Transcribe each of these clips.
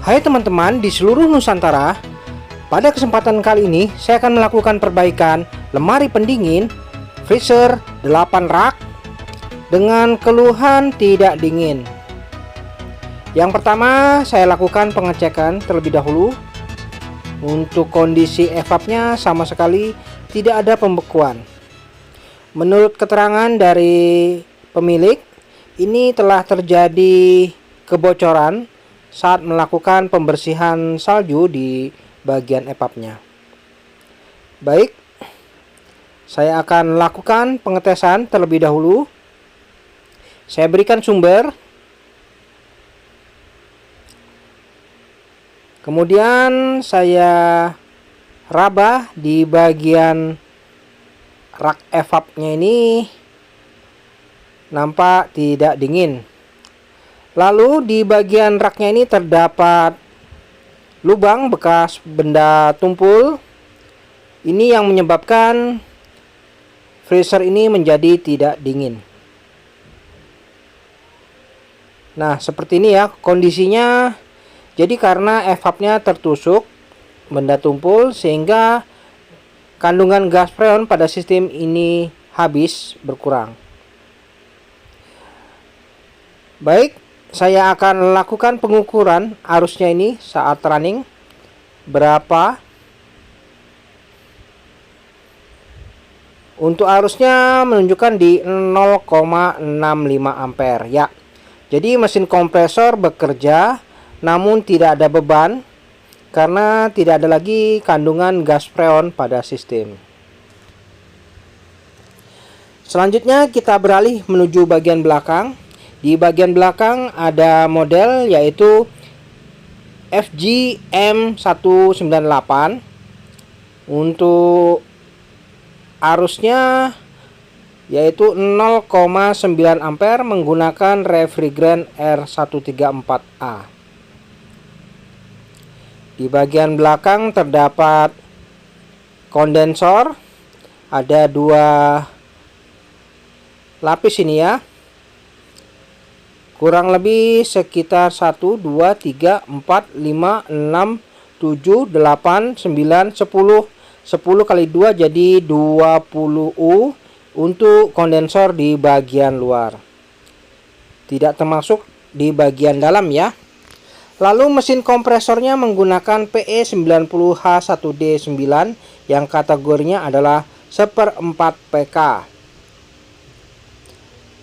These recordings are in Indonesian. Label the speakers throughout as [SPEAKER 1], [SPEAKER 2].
[SPEAKER 1] Hai teman-teman di seluruh Nusantara, pada kesempatan kali ini saya akan melakukan perbaikan lemari pendingin freezer 8 rak dengan keluhan tidak dingin. Yang pertama, saya lakukan pengecekan terlebih dahulu. Untuk kondisi evapnya sama sekali tidak ada pembekuan. Menurut keterangan dari pemilik, ini telah terjadi kebocoran saat melakukan pembersihan salju di bagian evapnya. Baik, saya akan lakukan pengetesan terlebih dahulu. Saya berikan sumber, kemudian saya raba di bagian rak evapnya ini, nampak tidak dingin. Lalu di bagian raknya ini terdapat lubang bekas benda tumpul. Ini yang menyebabkan freezer ini menjadi tidak dingin. Nah, seperti ini ya kondisinya. Jadi karena evapnya tertusuk benda tumpul sehingga kandungan gas freon pada sistem ini habis berkurang. Baik, saya akan lakukan pengukuran arusnya ini saat running berapa. Untuk arusnya menunjukkan di 0,65 ampere ya. Jadi mesin kompresor bekerja namun tidak ada beban karena tidak ada lagi kandungan gas freon pada sistem. Selanjutnya kita beralih menuju bagian belakang. Di bagian belakang ada model yaitu FGM198. Untuk arusnya yaitu 0,9 ampere menggunakan refrigeran R134A. Di bagian belakang terdapat kondensor, ada 2 lapis ini ya. Kurang lebih sekitar 1, 2, 3, 4, 5, 6, 7, 8, 9, 10 10 kali 2 jadi 20 U untuk kondensor di bagian luar. Tidak termasuk di bagian dalam ya. Lalu mesin kompresornya menggunakan PE90H1D9 yang kategorinya adalah 1/4 PK.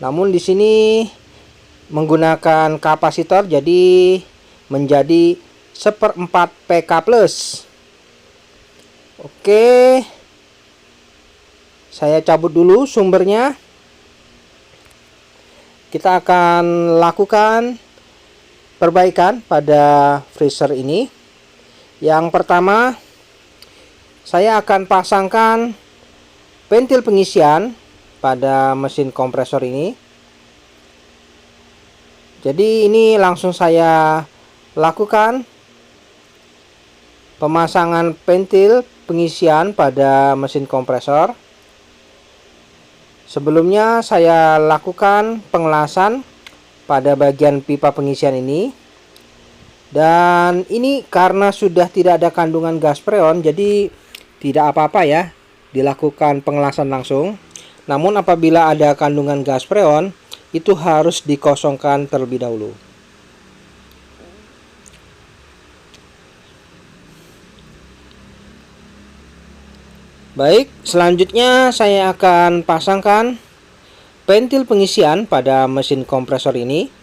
[SPEAKER 1] Namun di sini menggunakan kapasitor jadi menjadi 1/4 PK plus. Oke, saya cabut dulu sumbernya. Kita akan lakukan perbaikan pada freezer ini. Yang pertama, saya akan pasangkan ventil pengisian pada mesin kompresor ini. Jadi ini langsung saya lakukan pemasangan ventil pengisian pada mesin kompresor. Sebelumnya saya lakukan pengelasan pada bagian pipa pengisian ini. Dan ini karena sudah tidak ada kandungan gas freon, jadi tidak apa-apa ya dilakukan pengelasan langsung. Namun apabila ada kandungan gas freon, itu harus dikosongkan terlebih dahulu. Baik, selanjutnya saya akan pasangkan ventil pengisian pada mesin kompresor ini.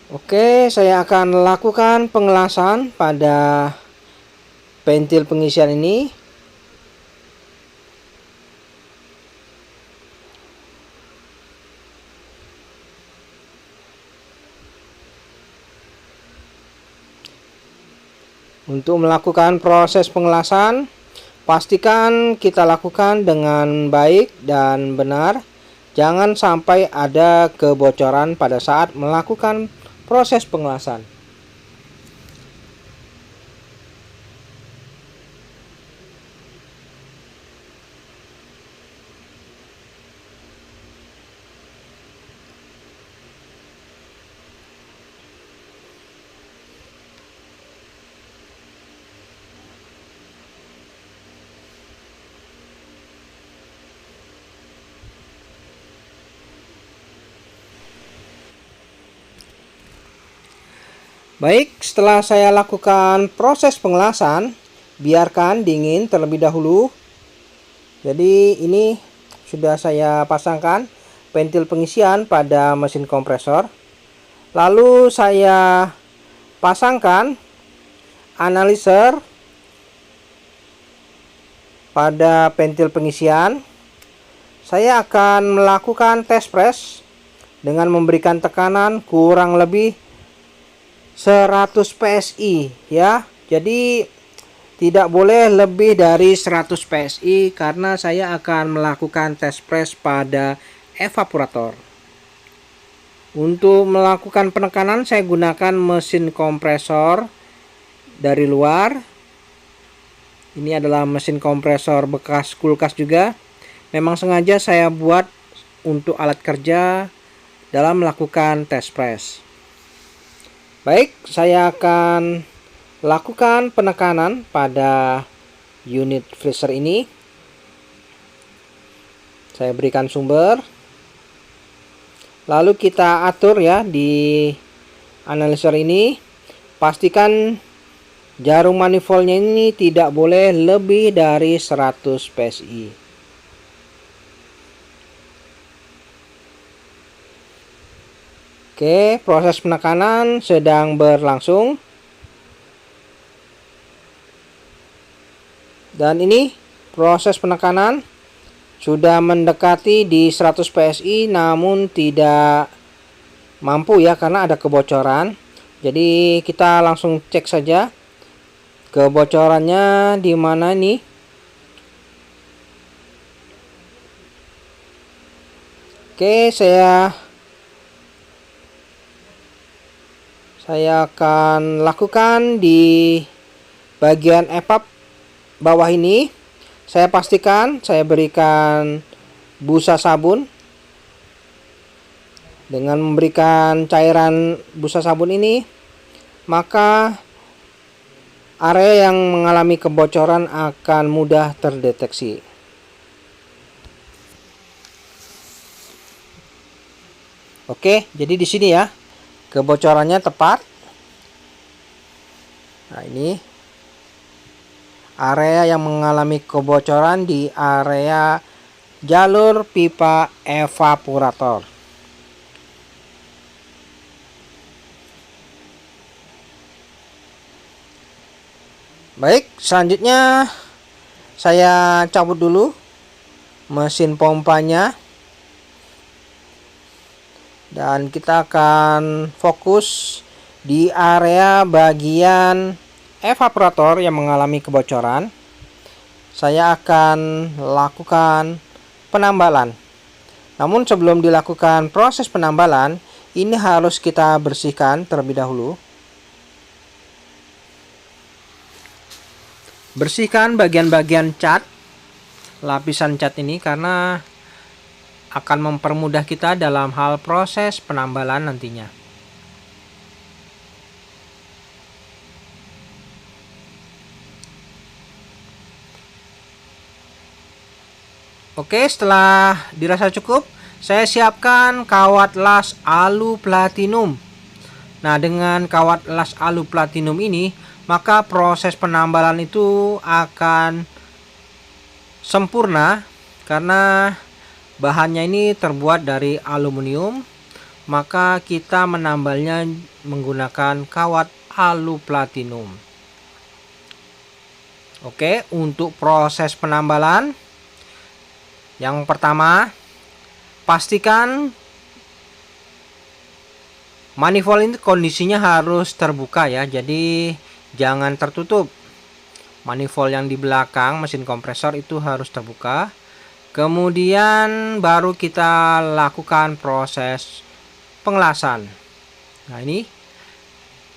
[SPEAKER 1] Oke, saya akan lakukan pengelasan pada ventil pengisian ini. Untuk melakukan proses pengelasan, pastikan kita lakukan dengan baik dan benar. Jangan sampai ada kebocoran pada saat melakukan proses pengelasan. Baik, setelah saya lakukan proses pengelasan, biarkan dingin terlebih dahulu. Jadi ini sudah saya pasangkan ventil pengisian pada mesin kompresor. Lalu saya pasangkan analyzer pada ventil pengisian. Saya akan melakukan test press dengan memberikan tekanan kurang lebih 100 PSI ya. Jadi tidak boleh lebih dari 100 PSI karena saya akan melakukan test press pada evaporator. Untuk melakukan penekanan saya gunakan mesin kompresor dari luar. Ini adalah mesin kompresor bekas kulkas juga. Memang sengaja saya buat untuk alat kerja dalam melakukan test press. Baik, saya akan lakukan penekanan pada unit freezer ini. Saya berikan sumber. Lalu kita atur ya di analyzer ini. Pastikan jarum manifoldnya ini tidak boleh lebih dari 100 PSI. Oke, proses penekanan sedang berlangsung. Dan ini proses penekanan sudah mendekati di 100 PSI namun tidak mampu ya karena ada kebocoran. Jadi kita langsung cek saja kebocorannya di mana nih. Oke, saya akan lakukan di bagian evap bawah ini. Saya pastikan saya berikan busa sabun. Dengan memberikan cairan busa sabun ini, maka area yang mengalami kebocoran akan mudah terdeteksi. Oke, jadi di sini ya kebocorannya tepat. Nah, ini area yang mengalami kebocoran di area jalur pipa evaporator. Baik, selanjutnya saya cabut dulu mesin pompanya. Dan kita akan fokus di area bagian evaporator yang mengalami kebocoran. Saya akan lakukan penambalan. Namun sebelum dilakukan proses penambalan, ini harus kita bersihkan terlebih dahulu. Bersihkan bagian-bagian cat, lapisan cat ini karena akan mempermudah kita dalam hal proses penambalan nantinya. Oke, setelah dirasa cukup, saya siapkan kawat las alu platinum. Nah, dengan kawat las alu platinum ini, maka proses penambalan itu akan sempurna karena bahannya ini terbuat dari aluminium, maka kita menambalnya menggunakan kawat alu platinum. Oke, untuk proses penambalan, yang pertama, pastikan manifold ini kondisinya harus terbuka ya, jadi jangan tertutup. Manifold yang di belakang mesin kompresor itu harus terbuka. Kemudian baru kita lakukan proses pengelasan. Nah, ini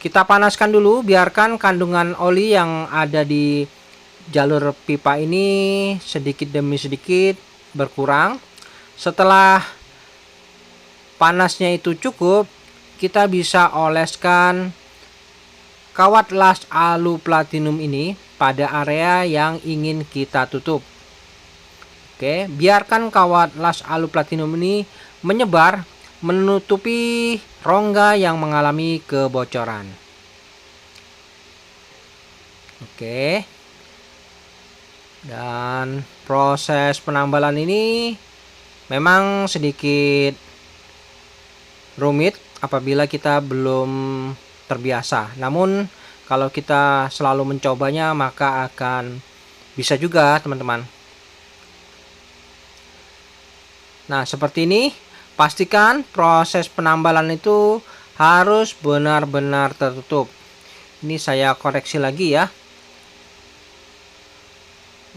[SPEAKER 1] kita panaskan dulu, biarkan kandungan oli yang ada di jalur pipa ini sedikit demi sedikit berkurang. Setelah panasnya itu cukup, kita bisa oleskan kawat las alu platinum ini pada area yang ingin kita tutup. Oke, biarkan kawat las alu platinum ini menyebar menutupi rongga yang mengalami kebocoran. Oke. Dan proses penambalan ini memang sedikit rumit apabila kita belum terbiasa. Namun kalau kita selalu mencobanya maka akan bisa juga, teman-teman. Nah, seperti ini. Pastikan proses penambalan itu harus benar-benar tertutup. Ini saya koreksi lagi ya.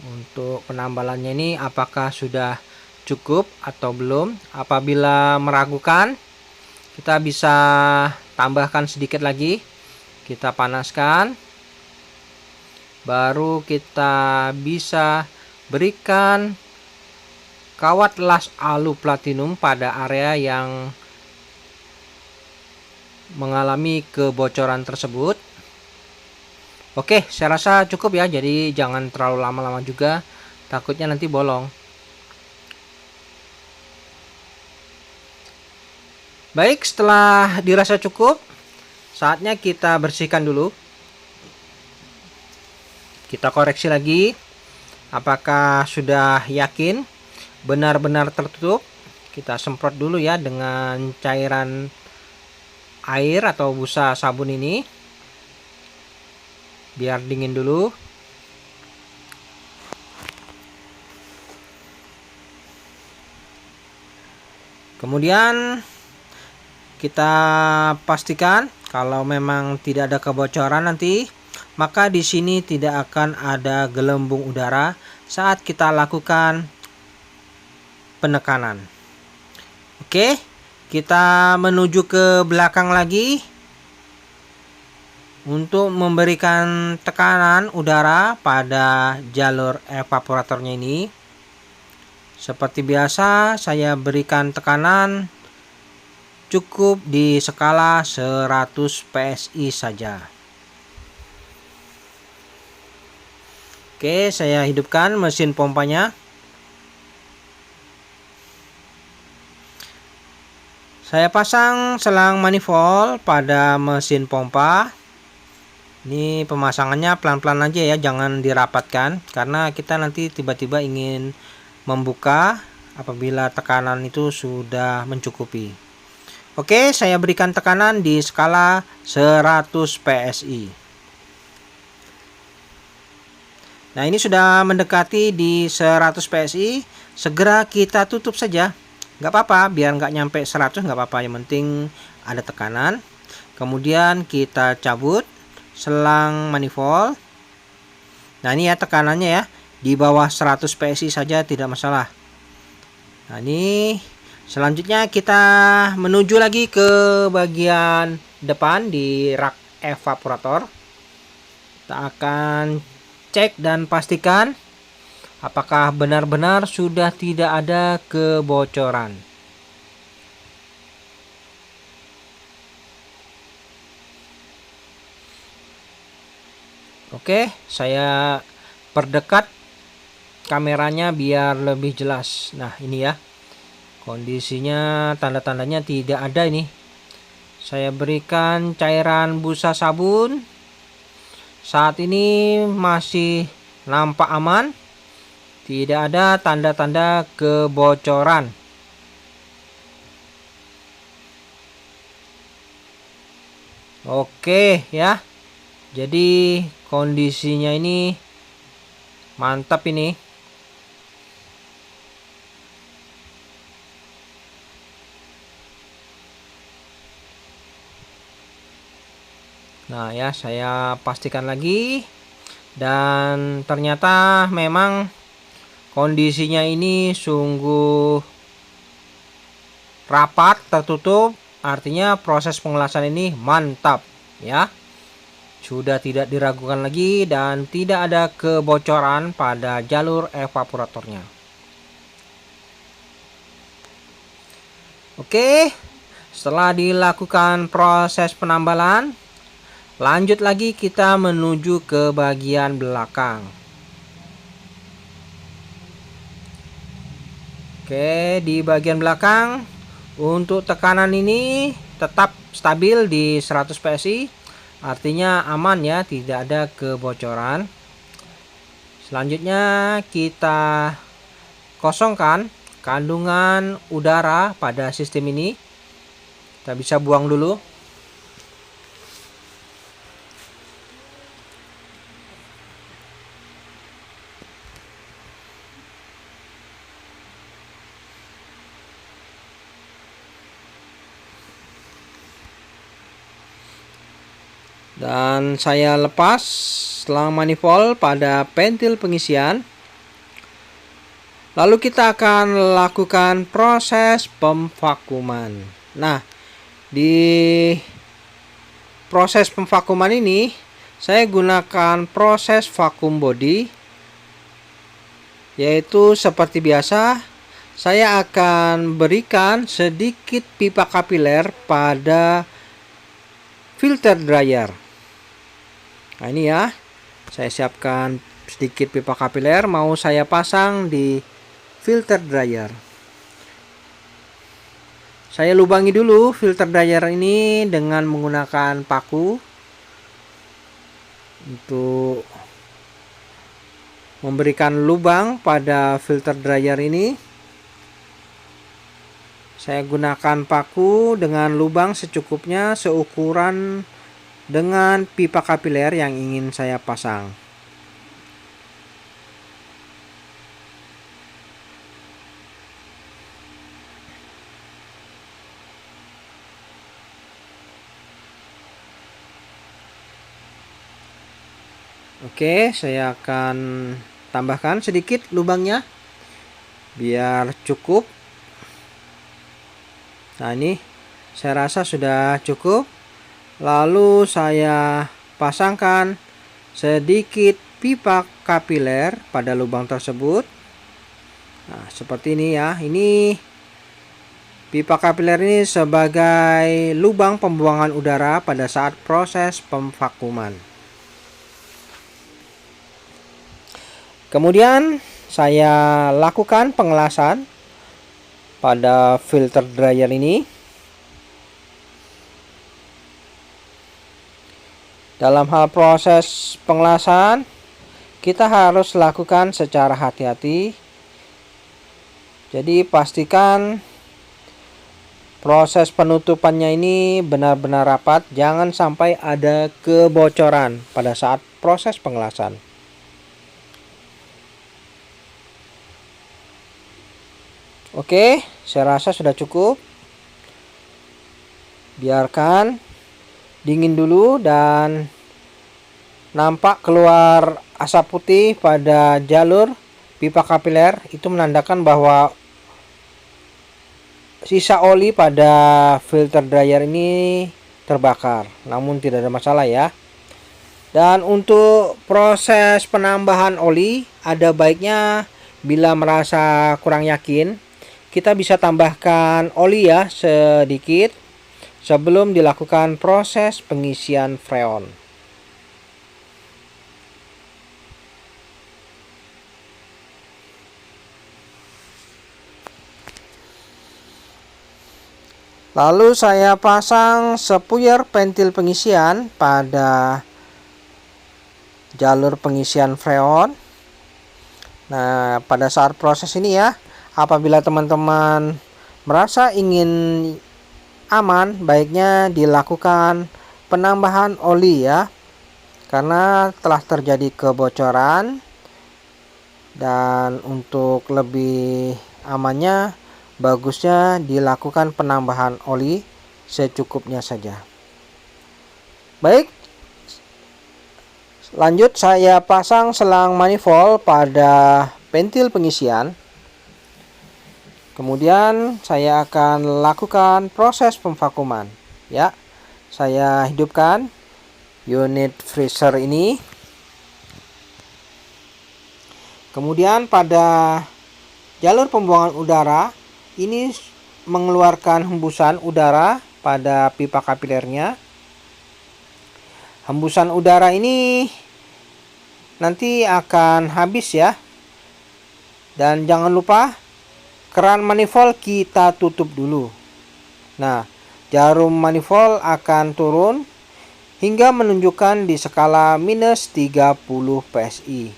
[SPEAKER 1] Untuk penambalannya ini apakah sudah cukup atau belum. Apabila meragukan, kita bisa tambahkan sedikit lagi. Kita panaskan. Baru kita bisa berikan kawat las alu platinum pada area yang mengalami kebocoran tersebut. Oke, saya rasa cukup ya. Jadi jangan terlalu lama-lama juga, takutnya nanti bolong. Baik, setelah dirasa cukup, saatnya kita bersihkan dulu. Kita koreksi lagi. Apakah sudah yakin benar-benar tertutup? Kita semprot dulu ya dengan cairan air atau busa sabun ini. Biar dingin dulu. Kemudian kita pastikan kalau memang tidak ada kebocoran nanti, maka di sini tidak akan ada gelembung udara saat kita lakukan penekanan. Oke, kita menuju ke belakang lagi untuk memberikan tekanan udara pada jalur evaporatornya ini. Seperti biasa, saya berikan tekanan cukup di skala 100 PSI saja. Oke, saya hidupkan mesin pompanya. Saya pasang selang manifold pada mesin pompa. Ini pemasangannya pelan-pelan aja ya, jangan dirapatkan karena kita nanti tiba-tiba ingin membuka apabila tekanan itu sudah mencukupi. Oke, saya berikan tekanan di skala 100 PSI. Nah, ini sudah mendekati di 100 PSI. Segera kita tutup saja. Nggak apa-apa, biar nggak nyampe 100 nggak apa-apa. Yang penting ada tekanan. Kemudian kita cabut selang manifold. Nah, ini ya tekanannya ya. Di bawah 100 PSI saja tidak masalah. Nah, ini selanjutnya kita menuju lagi ke bagian depan di rak evaporator. Kita akan cek dan pastikan apakah benar-benar sudah tidak ada kebocoran. Oke, saya perdekat kameranya biar lebih jelas. Nah, ini ya. Kondisinya tanda-tandanya tidak ada ini. Saya berikan cairan busa sabun. Saat ini masih nampak aman. Tidak ada tanda-tanda kebocoran. Oke ya. Jadi kondisinya ini mantap ini. Nah ya, saya pastikan lagi. Dan ternyata memang kondisinya ini sungguh rapat, tertutup. Artinya proses pengelasan ini mantap ya. Sudah tidak diragukan lagi dan tidak ada kebocoran pada jalur evaporatornya. Oke, setelah dilakukan proses penambalan, lanjut lagi kita menuju ke bagian belakang. Oke, di bagian belakang untuk tekanan ini tetap stabil di 100 PSI. Artinya aman ya, tidak ada kebocoran. Selanjutnya kita kosongkan kandungan udara pada sistem ini. Kita bisa buang dulu. Dan saya lepas selang manifold pada pentil pengisian. Lalu kita akan lakukan proses pemvakuman. Nah, di proses pemvakuman ini saya gunakan proses vakum body, yaitu seperti biasa saya akan berikan sedikit pipa kapiler pada filter dryer. Nah, ini ya, saya siapkan sedikit pipa kapiler, mau saya pasang di filter dryer. Saya lubangi dulu filter dryer ini dengan menggunakan paku untuk memberikan lubang pada filter dryer ini. Saya gunakan paku dengan lubang secukupnya seukuran dengan pipa kapiler yang ingin saya pasang. Oke, saya akan tambahkan sedikit lubangnya biar cukup. Nah, ini saya rasa sudah cukup. Lalu saya pasangkan sedikit pipa kapiler pada lubang tersebut. Nah, seperti ini ya. Ini pipa kapiler ini sebagai lubang pembuangan udara pada saat proses pemvakuman. Kemudian saya lakukan pengelasan pada filter dryer ini. Dalam hal proses pengelasan, kita harus lakukan secara hati-hati. Jadi pastikan proses penutupannya ini benar-benar rapat, jangan sampai ada kebocoran pada saat proses pengelasan. Oke, saya rasa sudah cukup. Biarkan dingin dulu dan nampak keluar asap putih pada jalur pipa kapiler. Itu menandakan bahwa sisa oli pada filter dryer ini terbakar, namun tidak ada masalah ya. Dan untuk proses penambahan oli, ada baiknya bila merasa kurang yakin, kita bisa tambahkan oli ya sedikit sebelum dilakukan proses pengisian freon. Lalu saya pasang sepuyer pentil pengisian pada jalur pengisian freon. Nah, pada saat proses ini ya, apabila teman-teman merasa ingin aman, baiknya dilakukan penambahan oli ya, karena telah terjadi kebocoran. Dan untuk lebih amannya, bagusnya dilakukan penambahan oli secukupnya saja. Baik, lanjut saya pasang selang manifold pada pentil pengisian. Kemudian saya akan lakukan proses pemvakuman. Ya, saya hidupkan unit freezer ini. Kemudian pada jalur pembuangan udara ini mengeluarkan hembusan udara pada pipa kapilernya. Hembusan udara ini nanti akan habis ya. Dan jangan lupa keran manifold kita tutup dulu. Nah, jarum manifold akan turun hingga menunjukkan di skala minus 30 PSI.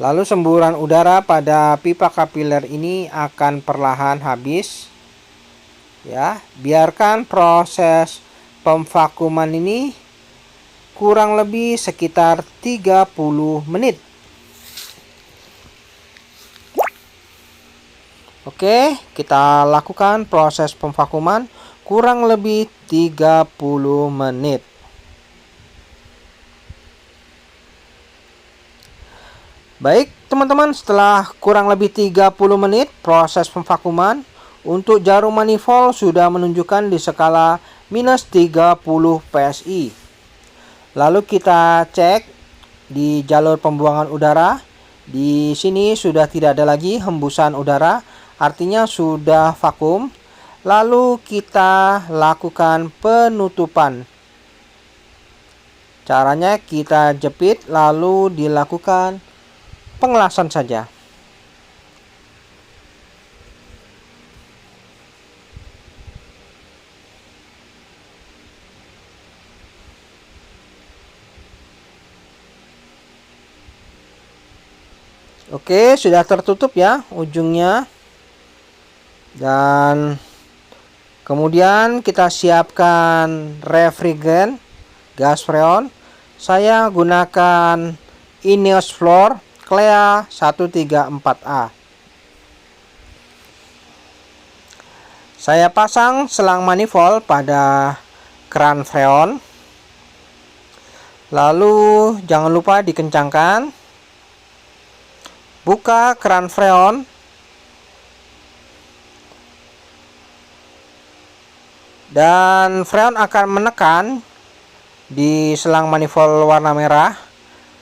[SPEAKER 1] Lalu semburan udara pada pipa kapiler ini akan perlahan habis. Ya, biarkan proses pemvakuman ini kurang lebih sekitar 30 menit. Oke, kita lakukan proses pemvakuman kurang lebih 30 menit. Baik, teman-teman, setelah kurang lebih 30 menit proses pemvakuman, untuk jarum manifold sudah menunjukkan di skala minus 30 PSI. Lalu kita cek di jalur pembuangan udara. Di sini sudah tidak ada lagi hembusan udara, artinya sudah vakum. Lalu kita lakukan penutupan. Caranya kita jepit lalu dilakukan pengelasan saja. Oke, sudah tertutup ya ujungnya. Dan kemudian kita siapkan refrigerant gas freon. Saya gunakan INEOS Fluor Clea 134A. Saya pasang selang manifold pada keran freon. Lalu jangan lupa dikencangkan. Buka keran freon. Dan freon akan menekan di selang manifold warna merah.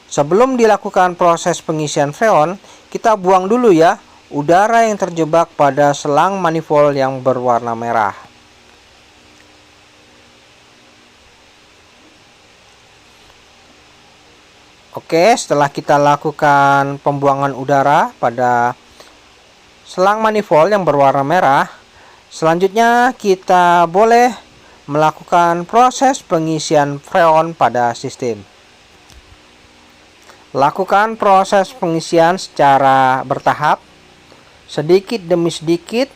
[SPEAKER 1] Sebelum dilakukan proses pengisian freon, kita buang dulu ya udara yang terjebak pada selang manifold yang berwarna merah. Oke, setelah kita lakukan pembuangan udara pada selang manifold yang berwarna merah, selanjutnya kita boleh melakukan proses pengisian freon pada sistem. Lakukan proses pengisian secara bertahap, sedikit demi sedikit.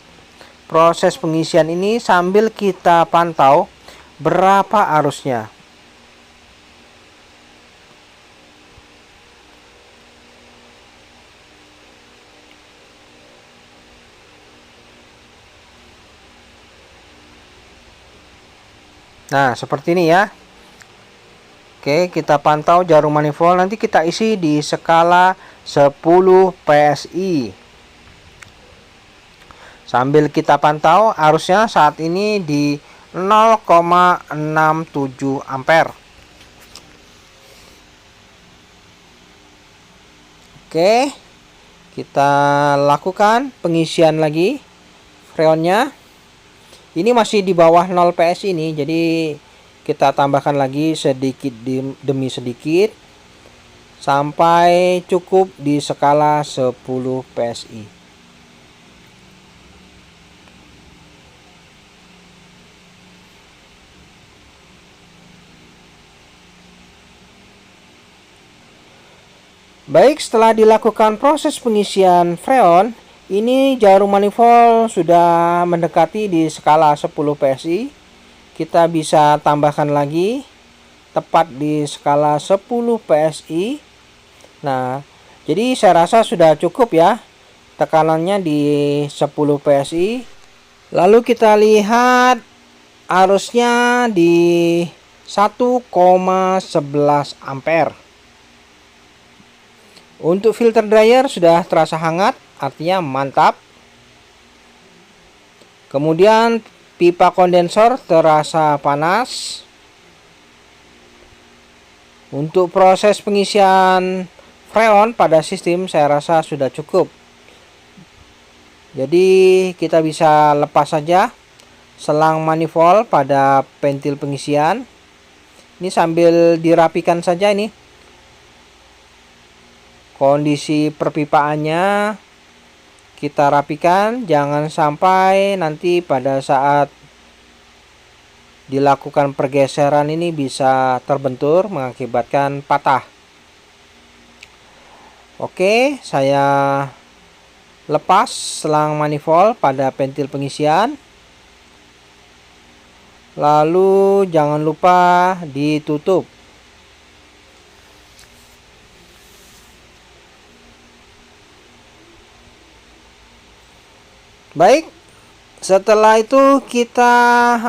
[SPEAKER 1] Proses pengisian ini sambil kita pantau berapa arusnya. Nah, seperti ini ya. Oke, kita pantau jarum manifold. Nanti kita isi di skala 10 PSI. Sambil kita pantau arusnya saat ini di 0,67 ampere. Oke, kita lakukan pengisian lagi freonnya. Ini masih di bawah 0 PSI ini, jadi kita tambahkan lagi sedikit demi sedikit sampai cukup di skala 10 PSI. Baik, setelah dilakukan proses pengisian freon, ini jarum manifold sudah mendekati di skala 10 PSI. Kita bisa tambahkan lagi tepat di skala 10 PSI. Nah, jadi saya rasa sudah cukup ya tekanannya di 10 PSI. Lalu kita lihat arusnya di 1,11 ampere. Untuk filter dryer sudah terasa hangat, artinya mantap. Kemudian pipa kondensor terasa panas. Untuk proses pengisian freon pada sistem saya rasa sudah cukup. Jadi kita bisa lepas saja selang manifold pada pentil pengisian. Ini sambil dirapikan saja ini. Kondisi perpipaannya kita rapikan, jangan sampai nanti pada saat dilakukan pergeseran ini bisa terbentur mengakibatkan patah. Oke, saya lepas selang manifold pada ventil pengisian. Lalu jangan lupa ditutup. Baik, setelah itu kita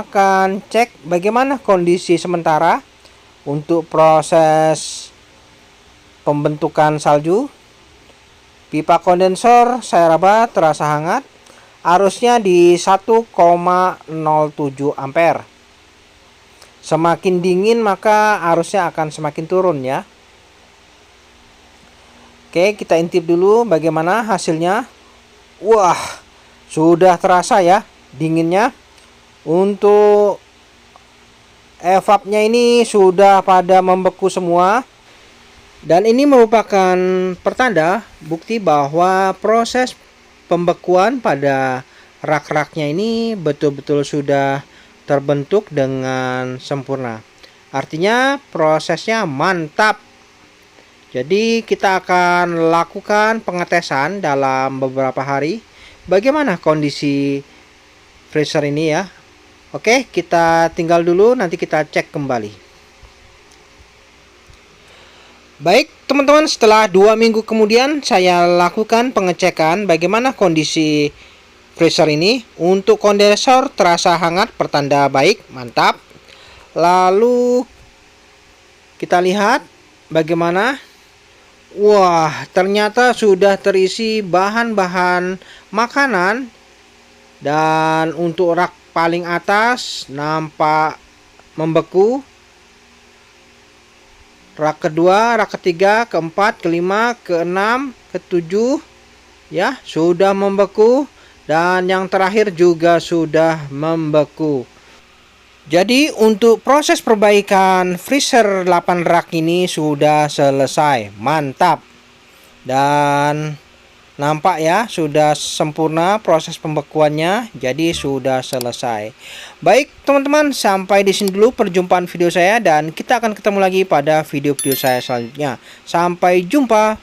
[SPEAKER 1] akan cek bagaimana kondisi sementara untuk proses pembentukan salju. Pipa kondensor saya raba terasa hangat. Arusnya di 1,07 ampere. Semakin dingin maka arusnya akan semakin turun ya. Oke, kita intip dulu bagaimana hasilnya. Wah, sudah terasa ya dinginnya. Untuk evapnya ini sudah pada membeku semua. Dan ini merupakan pertanda bukti bahwa proses pembekuan pada rak-raknya ini betul-betul sudah terbentuk dengan sempurna. Artinya prosesnya mantap. Jadi kita akan lakukan pengetesan dalam beberapa hari. Bagaimana kondisi freezer ini ya. Oke, kita tinggal dulu, nanti kita cek kembali. Baik teman-teman, setelah 2 minggu kemudian saya lakukan pengecekan bagaimana kondisi freezer ini. Untuk kondensor terasa hangat, pertanda baik, mantap. Lalu kita lihat bagaimana. Wah, ternyata sudah terisi bahan-bahan makanan. Dan untuk rak paling atas nampak membeku. Rak kedua, rak ketiga, keempat, kelima, keenam, ketujuh ya sudah membeku, dan yang terakhir juga sudah membeku. Jadi untuk proses perbaikan freezer 8 rak ini sudah selesai. Mantap. Dan nampak ya sudah sempurna proses pembekuannya, jadi sudah selesai. Baik teman-teman, sampai di sini dulu perjumpaan video saya, dan kita akan ketemu lagi pada video-video saya selanjutnya. Sampai jumpa.